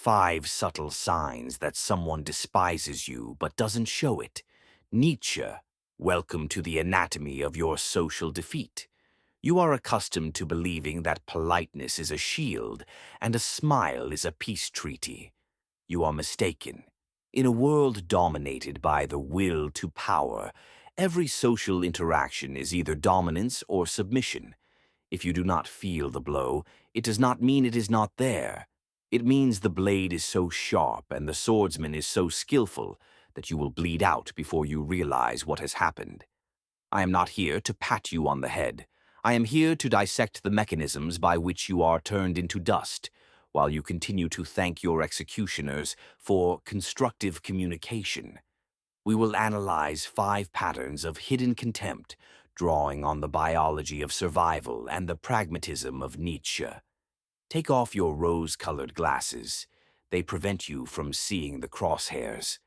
5 subtle signs that someone despises you but doesn't show it. Nietzsche, welcome to the anatomy of your social defeat. You are accustomed to believing that politeness is a shield and a smile is a peace treaty. You are mistaken. In a world dominated by the will to power, every social interaction is either dominance or submission. If you do not feel the blow, it does not mean it is not there. It means the blade is so sharp and the swordsman is so skillful that you will bleed out before you realize what has happened. I am not here to pat you on the head. I am here to dissect the mechanisms by which you are turned into dust, while you continue to thank your executioners for constructive communication. We will analyze 5 patterns of hidden contempt, drawing on the biology of survival and the pragmatism of Nietzsche. Take off your rose-colored glasses. They prevent you from seeing the crosshairs.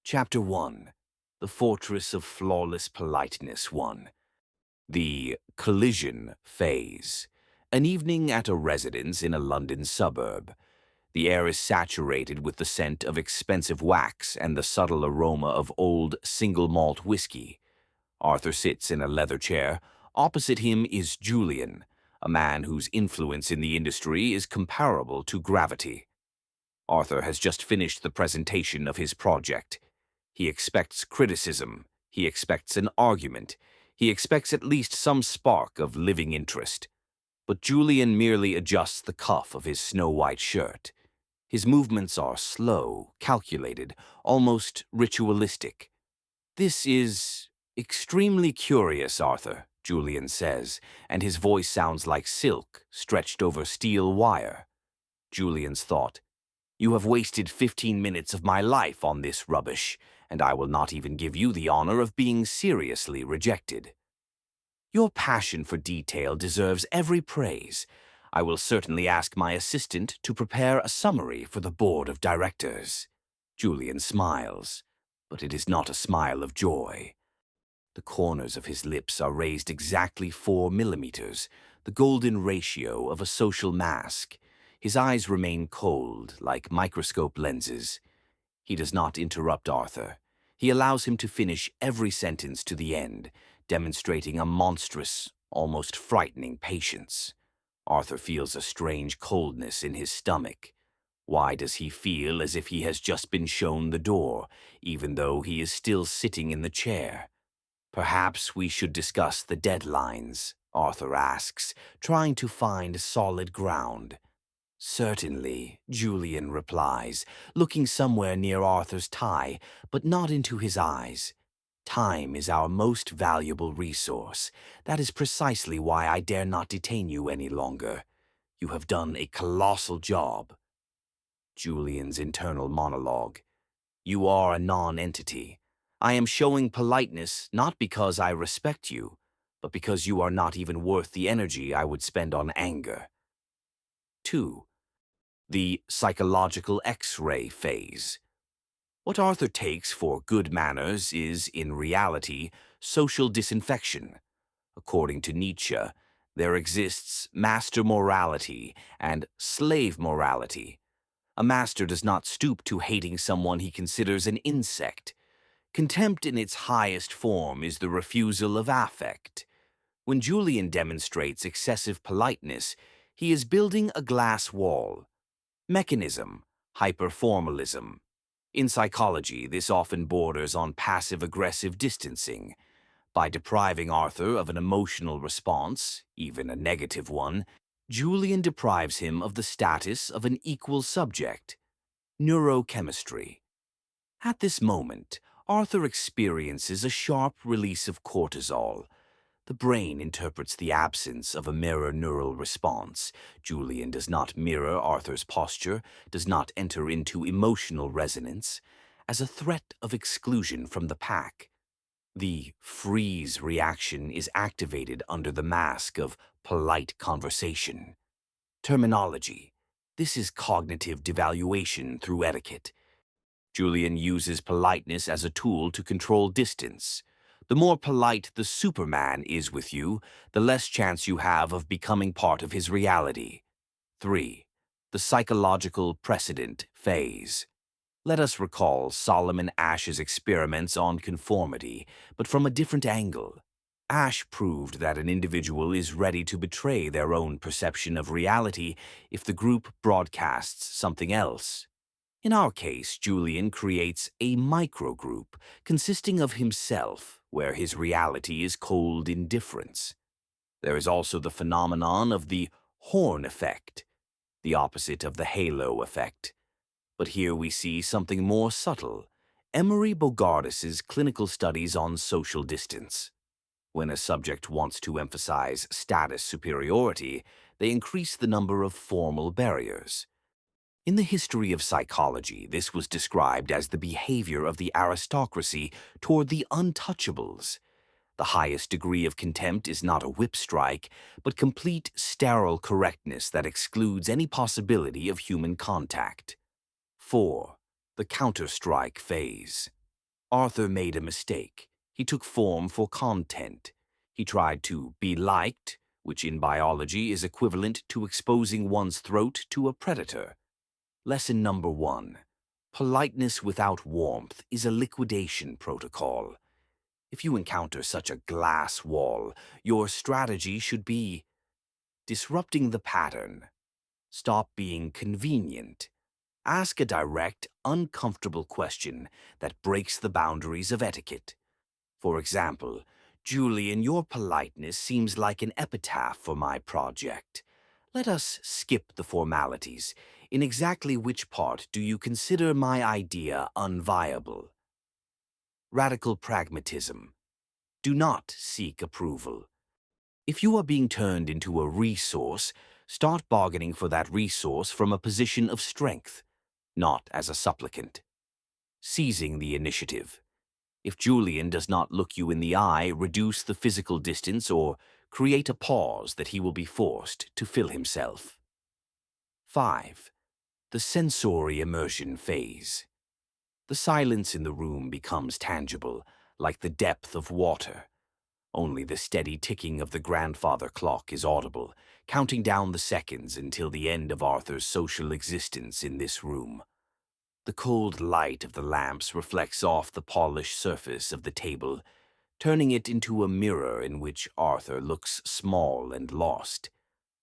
Chapter 1. The Fortress of Flawless Politeness 1. The collision phase. An evening at a residence in a London suburb. The air is saturated with the scent of expensive wax and the subtle aroma of old single malt whiskey. Arthur sits in a leather chair. Opposite him is Julian, a man whose influence in the industry is comparable to gravity. Arthur has just finished the presentation of his project. He expects criticism. He expects an argument. He expects at least some spark of living interest. But Julian merely adjusts the cuff of his snow-white shirt. His movements are slow, calculated, almost ritualistic. "This is extremely curious, Arthur," Julian says, and his voice sounds like silk stretched over steel wire. Julian's thought, "You have wasted 15 minutes of my life on this rubbish, and I will not even give you the honor of being seriously rejected." "Your passion for detail deserves every praise. I will certainly ask my assistant to prepare a summary for the board of directors." Julian smiles, but it is not a smile of joy. The corners of his lips are raised exactly 4 millimeters, the golden ratio of a social mask. His eyes remain cold, like microscope lenses. He does not interrupt Arthur. He allows him to finish every sentence to the end, demonstrating a monstrous, almost frightening patience. Arthur feels a strange coldness in his stomach. Why does he feel as if he has just been shown the door, even though he is still sitting in the chair? "Perhaps we should discuss the deadlines," Arthur asks, trying to find solid ground. "Certainly," Julian replies, looking somewhere near Arthur's tie, but not into his eyes. "Time is our most valuable resource. That is precisely why I dare not detain you any longer. You have done a colossal job." Julian's internal monologue. "You are a non-entity. I am showing politeness not because I respect you, but because you are not even worth the energy I would spend on anger." 2. The psychological X-ray phase. What Arthur takes for good manners is, in reality, social disinfection. According to Nietzsche, there exists master morality and slave morality. A master does not stoop to hating someone he considers an insect. Contempt in its highest form is the refusal of affect. When Julian demonstrates excessive politeness, he is building a glass wall. Mechanism, hyperformalism. In psychology, this often borders on passive-aggressive distancing. By depriving Arthur of an emotional response, even a negative one, Julian deprives him of the status of an equal subject. Neurochemistry. At this moment, Arthur experiences a sharp release of cortisol. The brain interprets the absence of a mirror neural response. Julian does not mirror Arthur's posture, does not enter into emotional resonance, as a threat of exclusion from the pack. The freeze reaction is activated under the mask of polite conversation. Terminology. This is cognitive devaluation through etiquette. Julian uses politeness as a tool to control distance. The more polite the Superman is with you, the less chance you have of becoming part of his reality. 3. The psychological precedent phase. Let us recall Solomon Ash's experiments on conformity, but from a different angle. Ash proved that an individual is ready to betray their own perception of reality if the group broadcasts something else. In our case, Julian creates a microgroup consisting of himself, where his reality is cold indifference. There is also the phenomenon of the horn effect, the opposite of the halo effect. But here we see something more subtle. Emery Bogardus's clinical studies on social distance. When a subject wants to emphasize status superiority, they increase the number of formal barriers. In the history of psychology, this was described as the behavior of the aristocracy toward the untouchables. The highest degree of contempt is not a whip strike, but complete sterile correctness that excludes any possibility of human contact. 4. The counter-strike phase. Arthur made a mistake. He took form for content. He tried to be liked, which in biology is equivalent to exposing one's throat to a predator. Lesson number 1. Politeness without warmth is a liquidation protocol. If you encounter such a glass wall, your strategy should be disrupting the pattern. Stop being convenient. Ask a direct, uncomfortable question that breaks the boundaries of etiquette. For example, Julian, your politeness seems like an epitaph for my project. Let us skip the formalities. In exactly which part do you consider my idea unviable? Radical pragmatism. Do not seek approval. If you are being turned into a resource, start bargaining for that resource from a position of strength, not as a supplicant. Seizing the initiative. If Julian does not look you in the eye, reduce the physical distance or create a pause that he will be forced to fill himself. 5. The sensory immersion phase. The silence in the room becomes tangible, like the depth of water. Only the steady ticking of the grandfather clock is audible, counting down the seconds until the end of Arthur's social existence in this room. The cold light of the lamps reflects off the polished surface of the table, turning it into a mirror in which Arthur looks small and lost.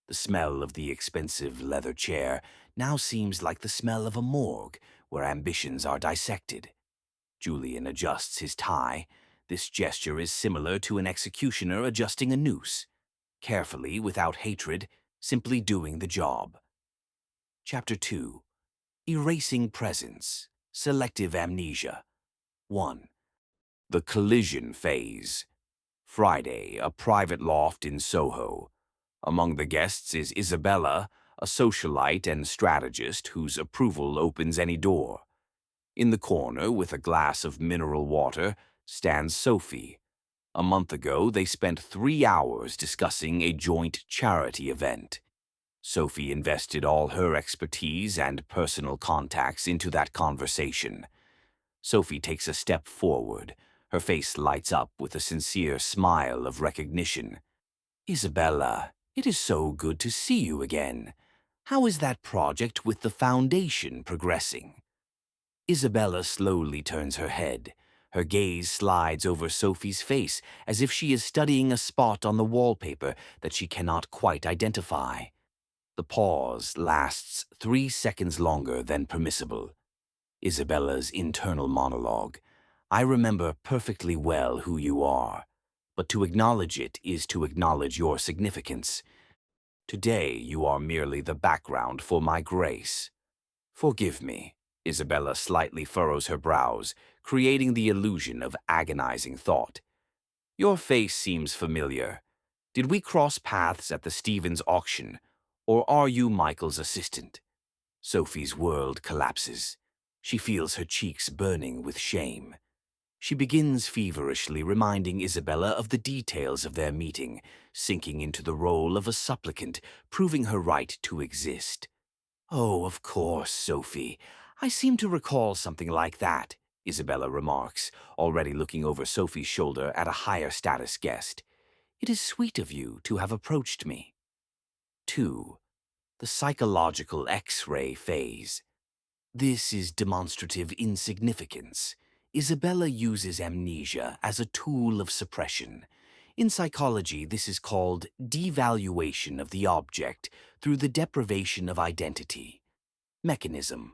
The smell of the expensive leather chair now seems like the smell of a morgue where ambitions are dissected. Julian adjusts his tie. This gesture is similar to an executioner adjusting a noose. Carefully, without hatred, simply doing the job. Chapter 2. Erasing Presence. Selective Amnesia. 1. The collision phase. Friday, a private loft in Soho. Among the guests is Isabella, a socialite and strategist whose approval opens any door. In the corner, with a glass of mineral water, stands Sophie. A month ago, they spent 3 hours discussing a joint charity event. Sophie invested all her expertise and personal contacts into that conversation. Sophie takes a step forward. Her face lights up with a sincere smile of recognition. Isabella, it is so good to see you again. How is that project with the foundation progressing? Isabella slowly turns her head. Her gaze slides over Sophie's face as if she is studying a spot on the wallpaper that she cannot quite identify. The pause lasts 3 seconds longer than permissible. Isabella's internal monologue. I remember perfectly well who you are, but to acknowledge it is to acknowledge your significance. Today you are merely the background for my grace. Forgive me. Isabella slightly furrows her brows, creating the illusion of agonizing thought. Your face seems familiar. Did we cross paths at the Stevens auction, or are you Michael's assistant? Sophie's world collapses. She feels her cheeks burning with shame. She begins feverishly reminding Isabella of the details of their meeting, sinking into the role of a supplicant, proving her right to exist. Oh, of course, Sophie. I seem to recall something like that, Isabella remarks, already looking over Sophie's shoulder at a higher status guest. It is sweet of you to have approached me. 2. The psychological X-ray phase. This is demonstrative insignificance. Isabella uses amnesia as a tool of suppression. In psychology, this is called devaluation of the object through the deprivation of identity. Mechanism.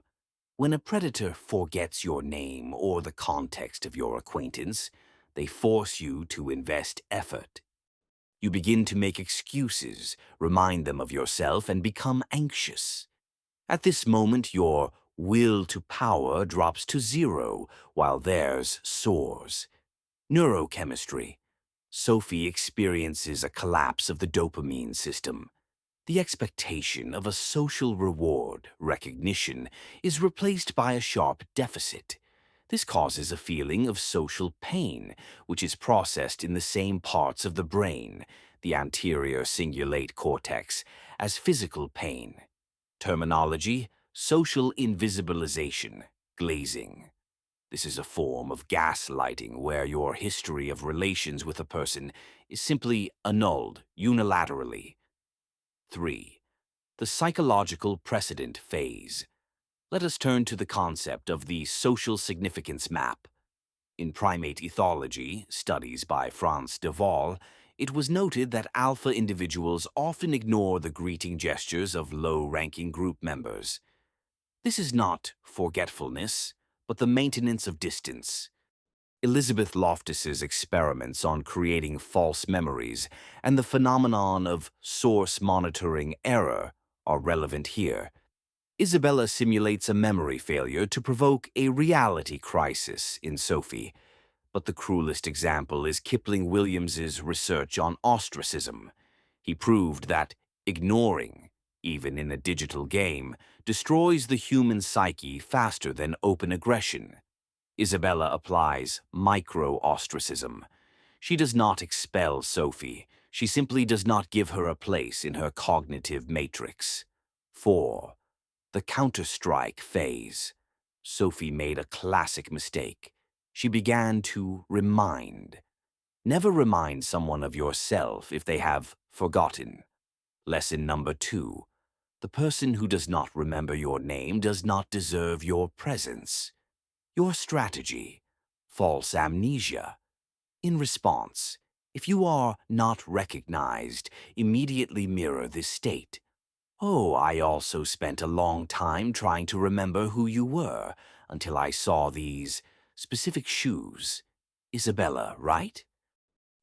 When a predator forgets your name or the context of your acquaintance, they force you to invest effort. You begin to make excuses, remind them of yourself, and become anxious. At this moment, your will to power drops to zero, while theirs soars. Neurochemistry. Sophie experiences a collapse of the dopamine system. The expectation of a social reward, recognition, is replaced by a sharp deficit. This causes a feeling of social pain, which is processed in the same parts of the brain, the anterior cingulate cortex, as physical pain. Terminology: social invisibilization, glazing. This is a form of gaslighting where your history of relations with a person is simply annulled unilaterally. 3. The psychological precedent phase. Let us turn to the concept of the social significance map. In primate ethology, studies by Franz de Waal, it was noted that alpha individuals often ignore the greeting gestures of low-ranking group members. This is not forgetfulness, but the maintenance of distance. Elizabeth Loftus's experiments on creating false memories and the phenomenon of source monitoring error are relevant here. Isabella simulates a memory failure to provoke a reality crisis in Sophie, but the cruelest example is Kipling Williams's research on ostracism. He proved that ignoring, even in a digital game, destroys the human psyche faster than open aggression. Isabella applies micro-ostracism. She does not expel Sophie. She simply does not give her a place in her cognitive matrix. 4. The counter-strike phase. Sophie made a classic mistake. She began to remind. Never remind someone of yourself if they have forgotten. Lesson number 2. The person who does not remember your name does not deserve your presence. Your strategy: false amnesia. In response, if you are not recognized, immediately mirror this state. Oh, I also spent a long time trying to remember who you were until I saw these specific shoes. Isabella, right?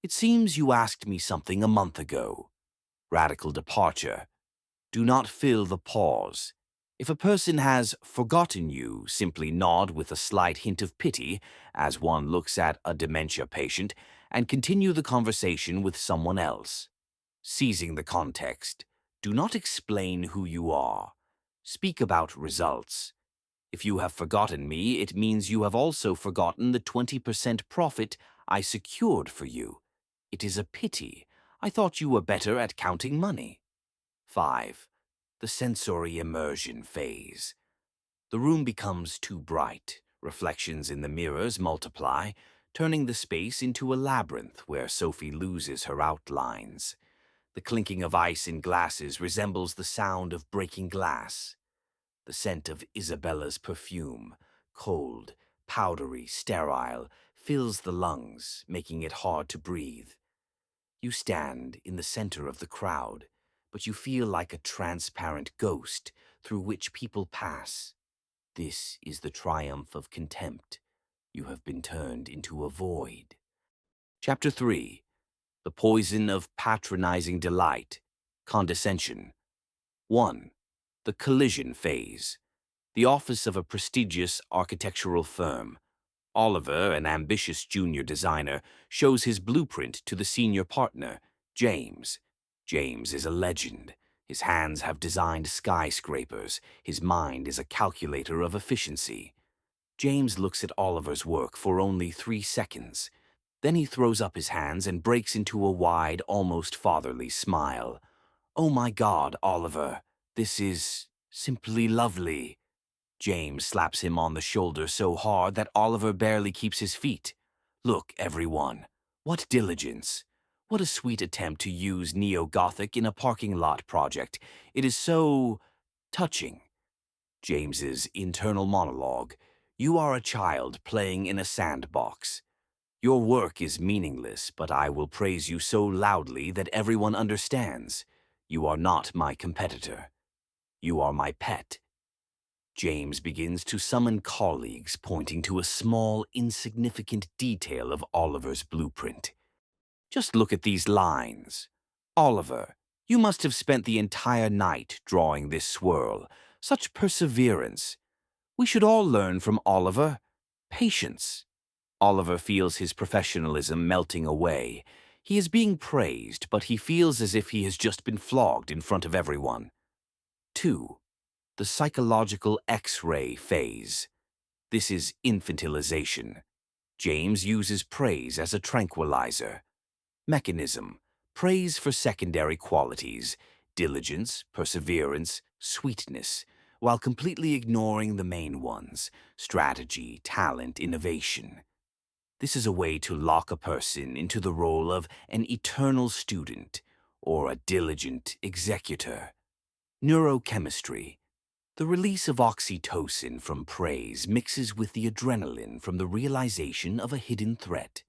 It seems you asked me something a month ago. Radical departure. Do not fill the pause. If a person has forgotten you, simply nod with a slight hint of pity as one looks at a dementia patient and continue the conversation with someone else. Seizing the context. Do not explain who you are. Speak about results. If you have forgotten me, it means you have also forgotten the 20% profit I secured for you. It is a pity. I thought you were better at counting money. 5. The sensory immersion phase. The room becomes too bright. Reflections in the mirrors multiply, turning the space into a labyrinth where Sophie loses her outlines. The clinking of ice in glasses resembles the sound of breaking glass. The scent of Isabella's perfume, cold, powdery, sterile, fills the lungs, making it hard to breathe. You stand in the center of the crowd, but you feel like a transparent ghost through which people pass. This is the triumph of contempt. You have been turned into a void. Chapter 3. The poison of patronizing delight, condescension. 1. The collision phase. The office of a prestigious architectural firm. Oliver, an ambitious junior designer, shows his blueprint to the senior partner, James. James is a legend. His hands have designed skyscrapers. His mind is a calculator of efficiency. James looks at Oliver's work for only 3 seconds. Then he throws up his hands and breaks into a wide, almost fatherly smile. "Oh my God, Oliver, this is simply lovely." James slaps him on the shoulder so hard that Oliver barely keeps his feet. "Look, everyone, what diligence! What a sweet attempt to use neo-Gothic in a parking lot project. It is so touching. James's internal monologue. You are a child playing in a sandbox. Your work is meaningless, but I will praise you so loudly that everyone understands. You are not my competitor. You are my pet. James begins to summon colleagues, pointing to a small, insignificant detail of Oliver's blueprint. Just look at these lines. Oliver, you must have spent the entire night drawing this swirl. Such perseverance. We should all learn from Oliver. Patience. Oliver feels his professionalism melting away. He is being praised, but he feels as if he has just been flogged in front of everyone. 2. The psychological X-ray phase. This is infantilization. James uses praise as a tranquilizer. Mechanism. Praise for secondary qualities, diligence, perseverance, sweetness, while completely ignoring the main ones, strategy, talent, innovation. This is a way to lock a person into the role of an eternal student or a diligent executor. Neurochemistry. The release of oxytocin from praise mixes with the adrenaline from the realization of a hidden threat.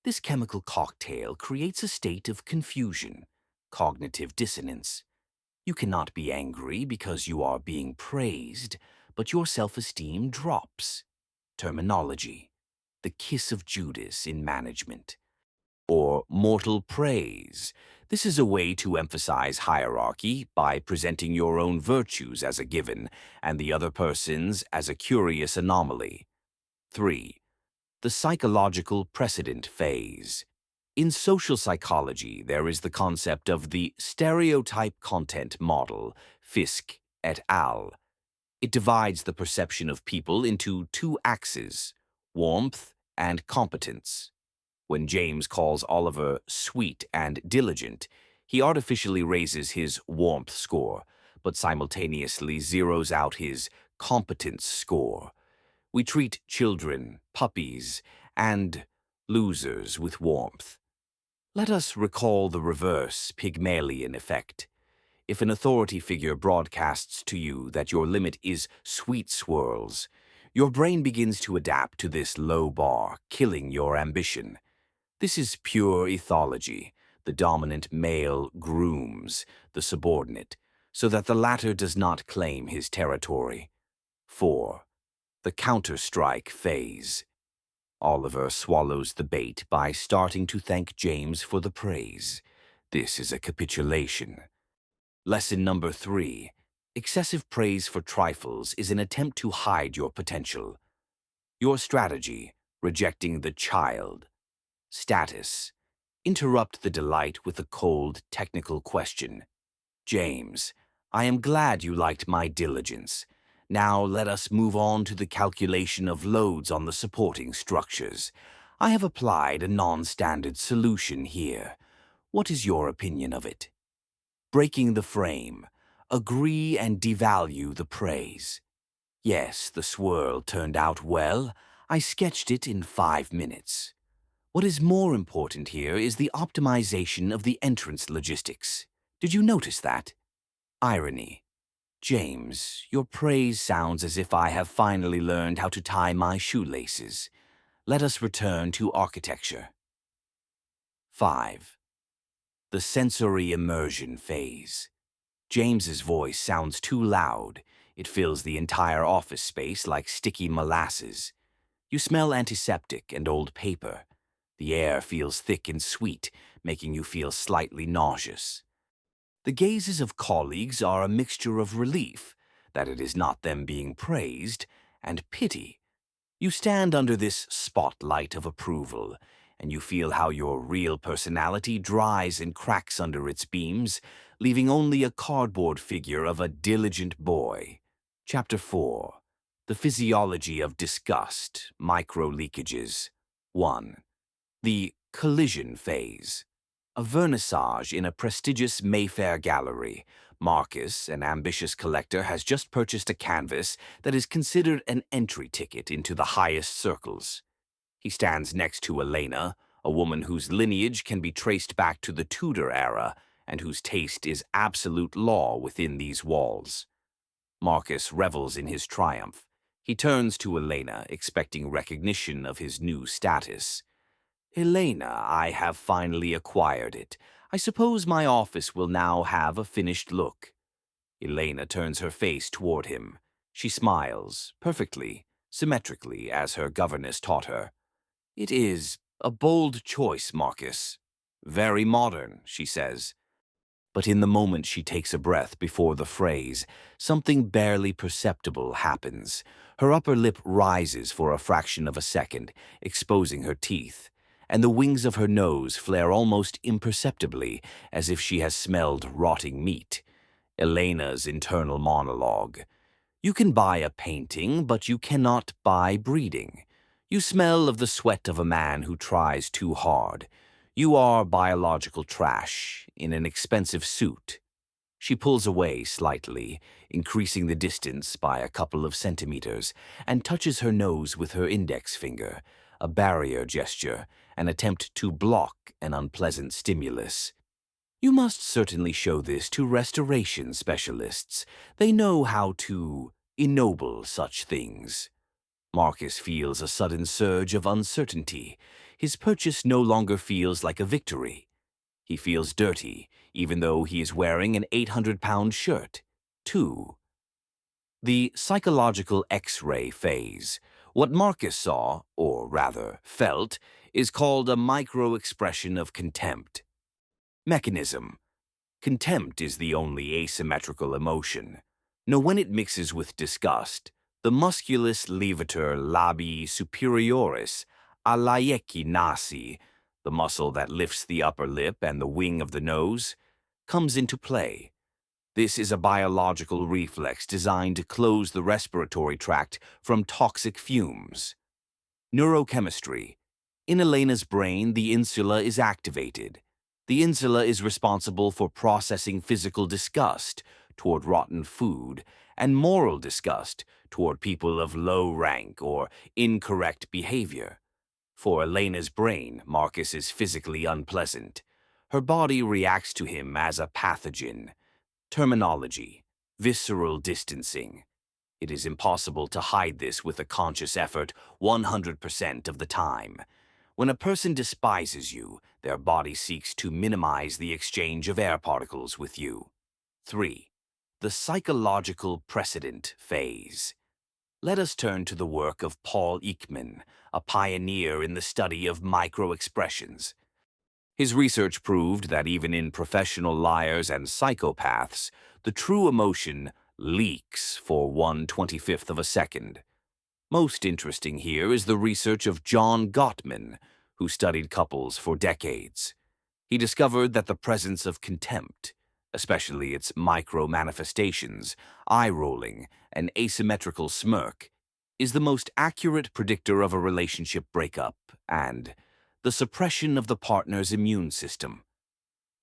This chemical cocktail creates a state of confusion, cognitive dissonance. You cannot be angry because you are being praised, but your self-esteem drops. Terminology. The kiss of Judas in management. Or mortal praise. This is a way to emphasize hierarchy by presenting your own virtues as a given and the other person's as a curious anomaly. 3. The psychological precedent phase. In social psychology, there is the concept of the stereotype content model, Fisk et al. It divides the perception of people into two axes, warmth and competence. When James calls Oliver sweet and diligent, he artificially raises his warmth score, but simultaneously zeroes out his competence score. We treat children, puppies, and losers with warmth. Let us recall the reverse Pygmalion effect. If an authority figure broadcasts to you that your limit is sweet swirls, your brain begins to adapt to this low bar, killing your ambition. This is pure ethology. The dominant male grooms the subordinate, so that the latter does not claim his territory. 4. The counter-strike phase. Oliver swallows the bait by starting to thank James for the praise. This is a capitulation. Lesson number 3. Excessive praise for trifles is an attempt to hide your potential. Your strategy, rejecting the child. Status. Interrupt the delight with a cold, technical question. James, I am glad you liked my diligence. Now let us move on to the calculation of loads on the supporting structures. I have applied a non-standard solution here. What is your opinion of it? Breaking the frame. Agree and devalue the praise. Yes, the swirl turned out well. I sketched it in 5 minutes. What is more important here is the optimization of the entrance logistics. Did you notice that? Irony. James, your praise sounds as if I have finally learned how to tie my shoelaces. Let us return to architecture. 5. The sensory immersion phase. James's voice sounds too loud. It fills the entire office space like sticky molasses. You smell antiseptic and old paper. The air feels thick and sweet, making you feel slightly nauseous. The gazes of colleagues are a mixture of relief that it is not them being praised and pity. You stand under this spotlight of approval, and you feel how your real personality dries and cracks under its beams, leaving only a cardboard figure of a diligent boy. Chapter 4. The Physiology of Disgust, Micro-Leakages. 1. The collision phase. A vernissage in a prestigious Mayfair gallery. Marcus, an ambitious collector, has just purchased a canvas that is considered an entry ticket into the highest circles. He stands next to Elena, a woman whose lineage can be traced back to the Tudor era and whose taste is absolute law within these walls. Marcus revels in his triumph. He turns to Elena, expecting recognition of his new status. "Elena, I have finally acquired it. I suppose my office will now have a finished look." Elena turns her face toward him. She smiles, perfectly, symmetrically, as her governess taught her. "It is a bold choice, Marcus. Very modern," she says. But in the moment she takes a breath before the phrase, something barely perceptible happens. Her upper lip rises for a fraction of a second, exposing her teeth, and the wings of her nose flare almost imperceptibly, as if she has smelled rotting meat. Elena's internal monologue. "You can buy a painting, but you cannot buy breeding. You smell of the sweat of a man who tries too hard. You are biological trash in an expensive suit." She pulls away slightly, increasing the distance by a couple of centimeters, and touches her nose with her index finger, a barrier gesture, an attempt to block an unpleasant stimulus. "You must certainly show this to restoration specialists. They know how to ennoble such things." Marcus feels a sudden surge of uncertainty. His purchase no longer feels like a victory. He feels dirty, even though he is wearing an 800-pound shirt. 2. The psychological X-ray phase. What Marcus saw, or rather felt, is called a micro-expression of contempt. Mechanism. Contempt is the only asymmetrical emotion. Now, when it mixes with disgust, the musculus levator labii superioris, alaieci nasi, the muscle that lifts the upper lip and the wing of the nose, comes into play. This is a biological reflex designed to close the respiratory tract from toxic fumes. Neurochemistry. In Elena's brain, the insula is activated. The insula is responsible for processing physical disgust toward rotten food and moral disgust toward people of low rank or incorrect behavior. For Elena's brain, Marcus is physically unpleasant. Her body reacts to him as a pathogen. Terminology: visceral distancing. It is impossible to hide this with a conscious effort 100% of the time. When a person despises you, their body seeks to minimize the exchange of air particles with you. 3. The psychological precedent phase. Let us turn to the work of Paul Ekman, a pioneer in the study of micro-expressions. His research proved that even in professional liars and psychopaths, the true emotion leaks for 1/25th of a second. Most interesting here is the research of John Gottman, who studied couples for decades. He discovered that the presence of contempt, especially its micro-manifestations, eye-rolling, and asymmetrical smirk, is the most accurate predictor of a relationship breakup and the suppression of the partner's immune system.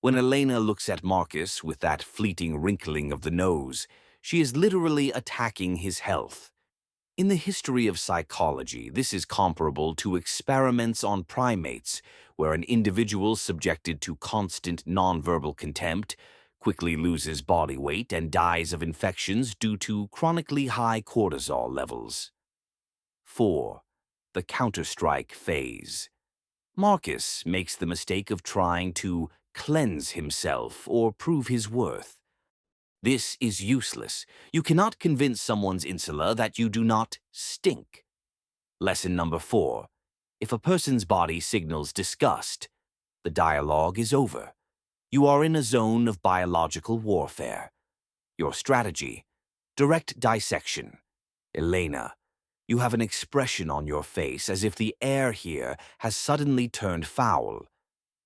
When Elena looks at Marcus with that fleeting wrinkling of the nose, she is literally attacking his health. In the history of psychology, this is comparable to experiments on primates, where an individual subjected to constant nonverbal contempt quickly loses body weight and dies of infections due to chronically high cortisol levels. 4. The counterstrike phase. Marcus makes the mistake of trying to cleanse himself or prove his worth. This is useless. You cannot convince someone's insula that you do not stink. Lesson number 4. If a person's body signals disgust, the dialogue is over. You are in a zone of biological warfare. Your strategy: direct dissection. Elena, you have an expression on your face as if the air here has suddenly turned foul.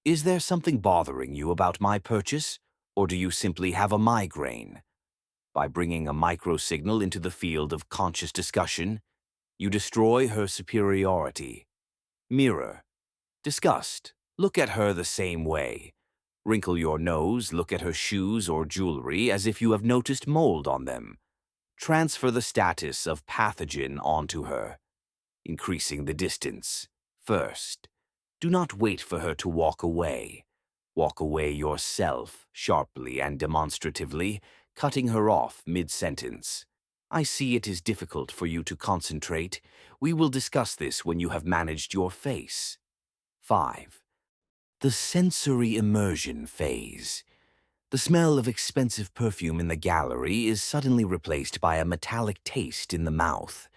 Is there something bothering you about my purchase, or do you simply have a migraine? By bringing a micro-signal into the field of conscious discussion, you destroy her superiority. Mirror. Disgust. Look at her the same way. Wrinkle your nose, look at her shoes or jewelry as if you have noticed mold on them. Transfer the status of pathogen onto her, increasing the distance. First. Do not wait for her to walk away. Walk away yourself, sharply and demonstratively, cutting her off mid-sentence. I see it is difficult for you to concentrate. We will discuss this when you have managed your face. 5. The sensory immersion phase. The smell of expensive perfume in the gallery is suddenly replaced by a metallic taste in the mouth.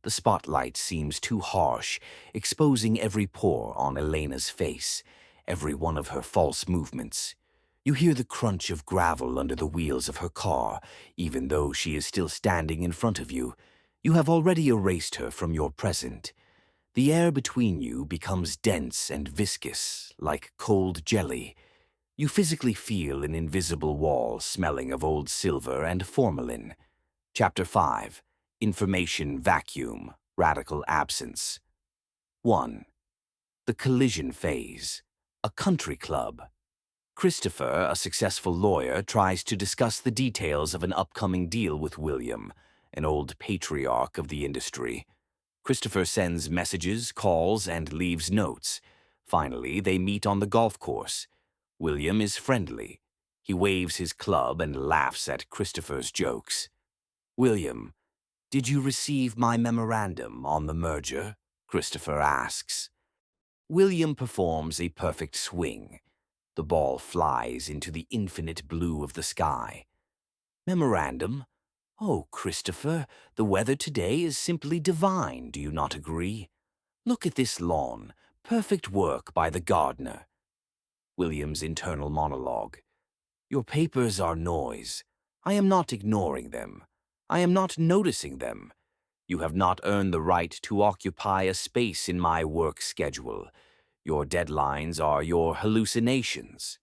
The spotlight seems too harsh, exposing every pore on Elena's face, every one of her false movements. You hear the crunch of gravel under the wheels of her car, even though she is still standing in front of you. You have already erased her from your present. The air between you becomes dense and viscous, like cold jelly. You physically feel an invisible wall smelling of old silver and formalin. Chapter 5. Information Vacuum, Radical Absence. 1. The collision phase. A country club. Christopher, a successful lawyer, tries to discuss the details of an upcoming deal with William, an old patriarch of the industry. Christopher sends messages, calls, and leaves notes. Finally, they meet on the golf course. William is friendly. He waves his club and laughs at Christopher's jokes. William, did you receive my memorandum on the merger? Christopher asks. William performs a perfect swing. The ball flies into the infinite blue of the sky. Memorandum? Oh, Christopher, the weather today is simply divine, do you not agree? Look at this lawn. Perfect work by the gardener. William's internal monologue. Your papers are noise. I am not ignoring them. I am not noticing them. You have not earned the right to occupy a space in my work schedule. Your deadlines are your hallucinations.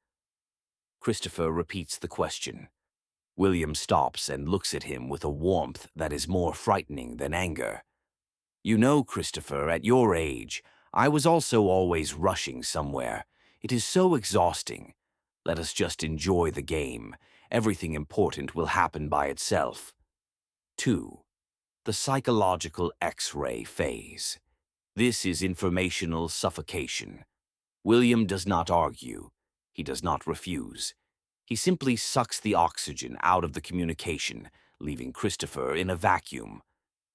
Christopher repeats the question. William stops and looks at him with a warmth that is more frightening than anger. You know, Christopher, at your age, I was also always rushing somewhere. It is so exhausting. Let us just enjoy the game. Everything important will happen by itself. 2. The psychological X-ray phase. This is informational suffocation. William does not argue. He does not refuse. He simply sucks the oxygen out of the communication, leaving Christopher in a vacuum.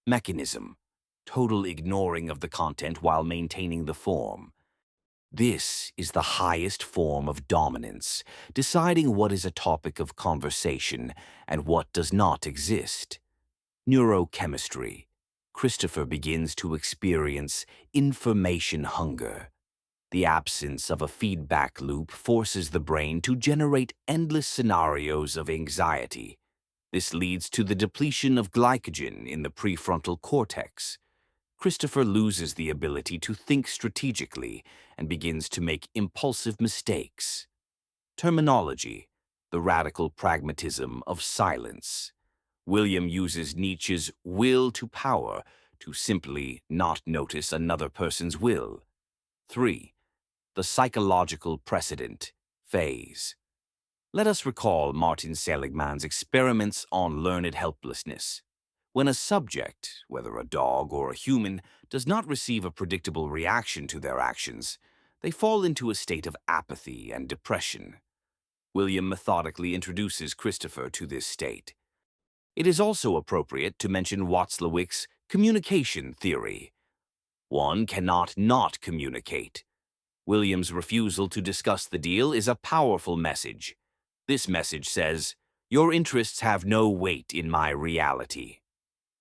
Mechanism. Total ignoring of the content while maintaining the form. This is the highest form of dominance, deciding what is a topic of conversation and what does not exist. Neurochemistry. Christopher begins to experience information hunger. The absence of a feedback loop forces the brain to generate endless scenarios of anxiety. This leads to the depletion of glycogen in the prefrontal cortex. Christopher loses the ability to think strategically and begins to make impulsive mistakes. Terminology, the radical pragmatism of silence. William uses Nietzsche's will to power to simply not notice another person's will. 3. The psychological precedent phase. Let us recall Martin Seligman's experiments on learned helplessness. When a subject, whether a dog or a human, does not receive a predictable reaction to their actions, they fall into a state of apathy and depression. William methodically introduces Christopher to this state. It is also appropriate to mention Watzlawick's communication theory. One cannot not communicate. William's refusal to discuss the deal is a powerful message. This message says, your interests have no weight in my reality.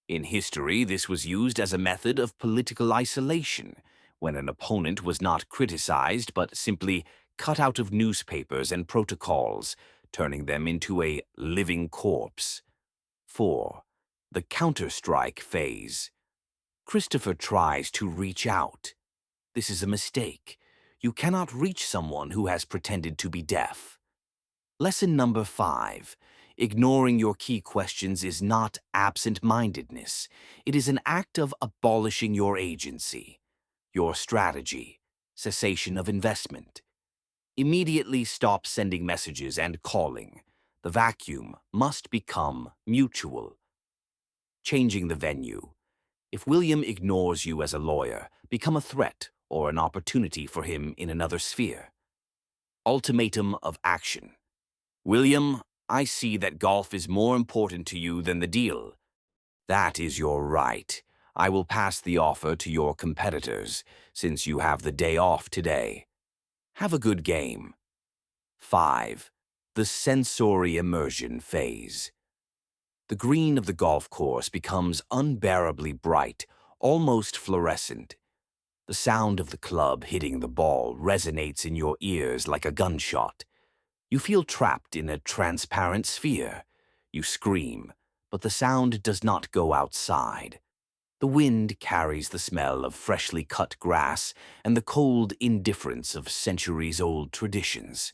In history, this was used as a method of political isolation, when an opponent was not criticized but simply cut out of newspapers and protocols, turning them into a living corpse. 4. The counterstrike phase. Christopher tries to reach out. This is a mistake. You cannot reach someone who has pretended to be deaf. Lesson number 5. Ignoring your key questions is not absent-mindedness. It is an act of abolishing your agency, your strategy, cessation of investment. Immediately stop sending messages and calling. The vacuum must become mutual. Changing the venue. If William ignores you as a lawyer, become a threat or an opportunity for him in another sphere. Ultimatum of action. William, I see that golf is more important to you than the deal. That is your right. I will pass the offer to your competitors, since you have the day off today. Have a good game. 5. The sensory immersion phase. The green of the golf course becomes unbearably bright, almost fluorescent. The sound of the club hitting the ball resonates in your ears like a gunshot. You feel trapped in a transparent sphere. You scream, but the sound does not go outside. The wind carries the smell of freshly cut grass and the cold indifference of centuries-old traditions.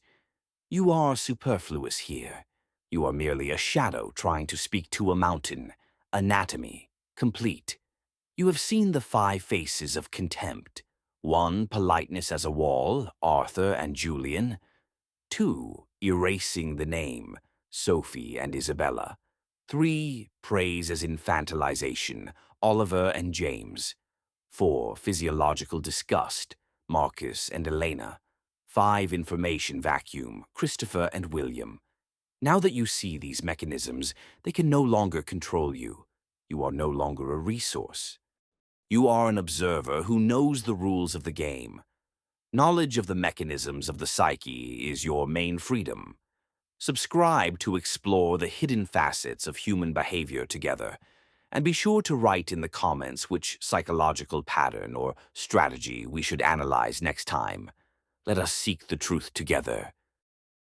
You are superfluous here. You are merely a shadow trying to speak to a mountain. Anatomy, complete. You have seen the 5 faces of contempt. 1, politeness as a wall, Arthur and Julian. 2, erasing the name, Sophie and Isabella. 3, praise as infantilization, Oliver and James. 4, physiological disgust, Marcus and Elena. 5, information vacuum, Christopher and William. Now that you see these mechanisms, they can no longer control you. You are no longer a resource. You are an observer who knows the rules of the game. Knowledge of the mechanisms of the psyche is your main freedom. Subscribe to explore the hidden facets of human behavior together, and be sure to write in the comments which psychological pattern or strategy we should analyze next time. Let us seek the truth together.